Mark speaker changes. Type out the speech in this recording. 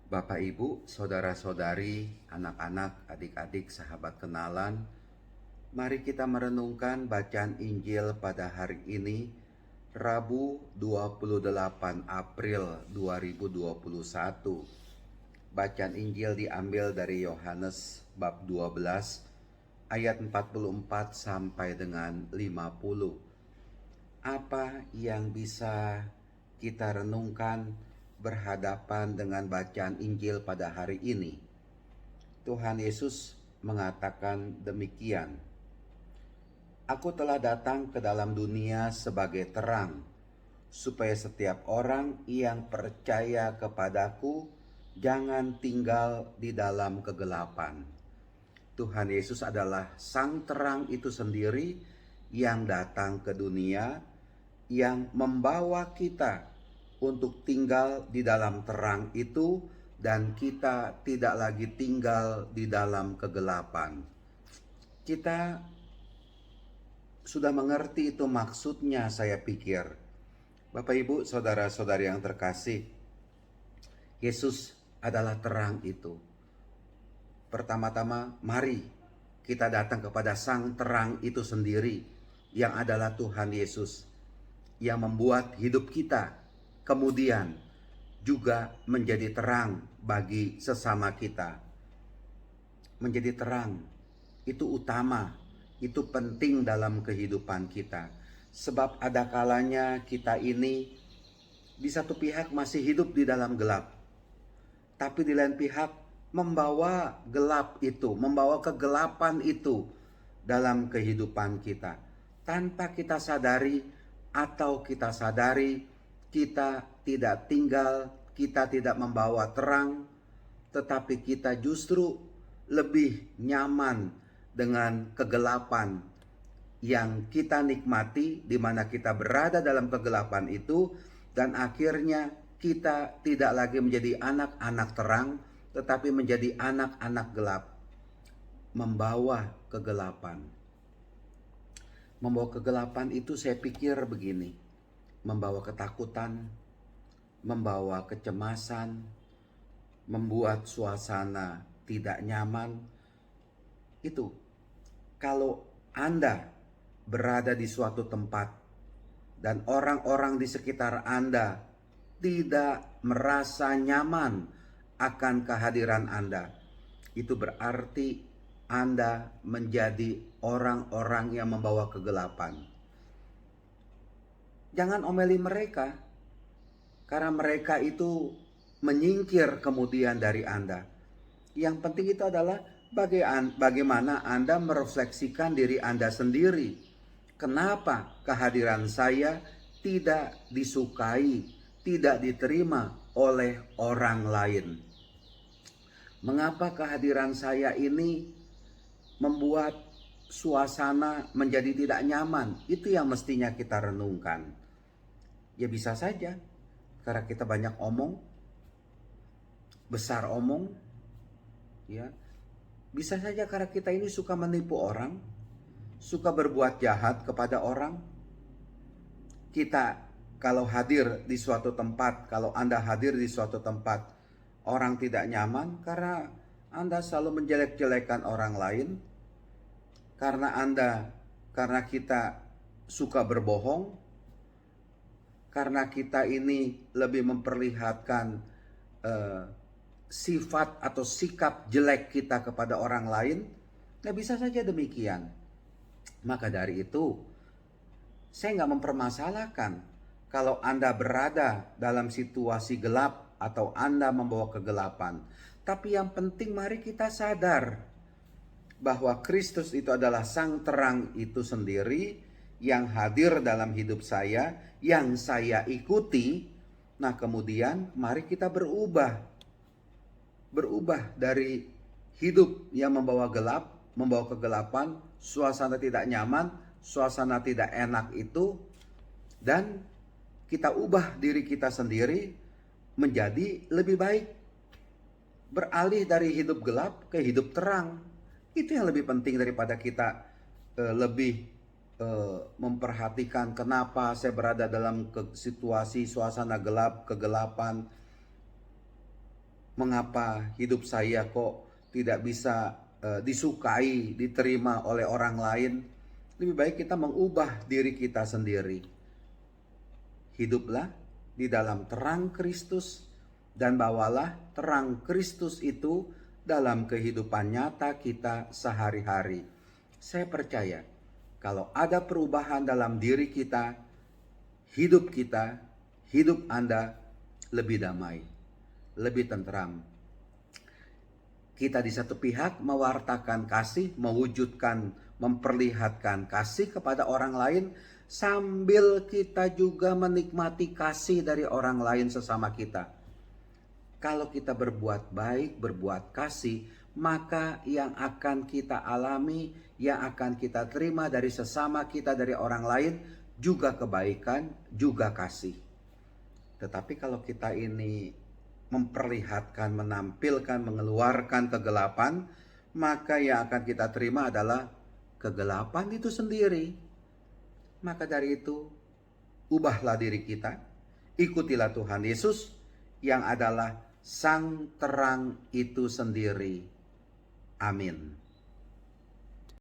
Speaker 1: Bapak, Ibu, saudara-saudari, anak-anak, adik-adik, sahabat kenalan, mari kita merenungkan bacaan Injil pada hari ini, Rabu 28 April 2021. Bacaan Injil diambil dari Yohanes bab 12 ayat 44 sampai dengan 50. Apa yang bisa kita renungkan berhadapan dengan bacaan Injil pada hari ini? Tuhan Yesus mengatakan demikian, "Aku telah datang ke dalam dunia sebagai terang, supaya setiap orang yang percaya kepadaku jangan tinggal di dalam kegelapan." Tuhan Yesus adalah sang terang itu sendiri yang datang ke dunia, yang membawa kita untuk tinggal di dalam terang itu, dan kita tidak lagi tinggal di dalam kegelapan. Kita sudah mengerti itu maksudnya, saya pikir. Bapak, Ibu, saudara-saudari yang terkasih, Yesus adalah terang itu. Pertama-tama, mari kita datang kepada sang terang itu sendiri, yang adalah Tuhan Yesus, yang membuat hidup kita kemudian juga menjadi terang bagi sesama kita. Menjadi terang itu utama, itu penting dalam kehidupan kita. Sebab ada kalanya kita ini di satu pihak masih hidup di dalam gelap, tapi di lain pihak membawa gelap itu, membawa kegelapan itu dalam kehidupan kita. Tanpa kita sadari atau kita sadari, kita tidak tinggal, kita tidak membawa terang, tetapi kita justru lebih nyaman dengan kegelapan yang kita nikmati, di mana kita berada dalam kegelapan itu, dan akhirnya kita tidak lagi menjadi anak-anak terang, tetapi menjadi anak-anak gelap, membawa kegelapan. Membawa kegelapan itu saya pikir begini, membawa ketakutan, membawa kecemasan, membuat suasana tidak nyaman. Itu kalau Anda berada di suatu tempat dan orang-orang di sekitar Anda tidak merasa nyaman akan kehadiran Anda, itu berarti Anda menjadi orang-orang yang membawa kegelapan. Jangan omeli mereka, karena mereka itu menyingkir kemudian dari Anda. Yang penting itu adalah bagaimana Anda merefleksikan diri Anda sendiri. Kenapa kehadiran saya tidak disukai, tidak diterima oleh orang lain? Mengapa kehadiran saya ini membuat suasana menjadi tidak nyaman? Itu yang mestinya kita renungkan. Ya bisa saja karena kita banyak omong, besar omong, ya. Bisa saja karena kita ini suka menipu orang, suka berbuat jahat kepada orang. Kita kalau hadir di suatu tempat, kalau Anda hadir di suatu tempat, orang tidak nyaman karena Anda selalu menjelek-jelekan orang lain, karena kita suka berbohong, karena kita ini lebih memperlihatkan sifat atau sikap jelek kita kepada orang lain. Nah, bisa saja demikian. Maka dari itu, saya nggak mempermasalahkan kalau Anda berada dalam situasi gelap atau Anda membawa kegelapan. Tapi yang penting mari kita sadar bahwa Kristus itu adalah sang terang itu sendiri yang hadir dalam hidup saya, yang saya ikuti. Nah, kemudian mari kita berubah dari hidup yang membawa gelap, membawa kegelapan, suasana tidak nyaman, suasana tidak enak itu, dan kita ubah diri kita sendiri menjadi lebih baik, beralih dari hidup gelap ke hidup terang. Itu yang lebih penting daripada kita lebih memperhatikan kenapa saya berada dalam situasi suasana gelap, kegelapan. Mengapa hidup saya kok tidak bisa disukai, diterima oleh orang lain? Lebih baik kita mengubah diri kita sendiri. Hiduplah di dalam terang Kristus dan bawalah terang Kristus itu dalam kehidupan nyata kita sehari-hari. Saya percaya kalau ada perubahan dalam diri kita, hidup Anda lebih damai, lebih tentram. Kita di satu pihak mewartakan kasih, mewujudkan, memperlihatkan kasih kepada orang lain, sambil kita juga menikmati kasih dari orang lain sesama kita. Kalau kita berbuat baik, berbuat kasih, maka yang akan kita alami, yang akan kita terima dari sesama kita, dari orang lain, juga kebaikan, juga kasih. Tetapi kalau kita ini memperlihatkan, menampilkan, mengeluarkan kegelapan, maka yang akan kita terima adalah kegelapan itu sendiri. Maka dari itu, ubahlah diri kita, ikutilah Tuhan Yesus yang adalah Sang Terang itu sendiri. Amin.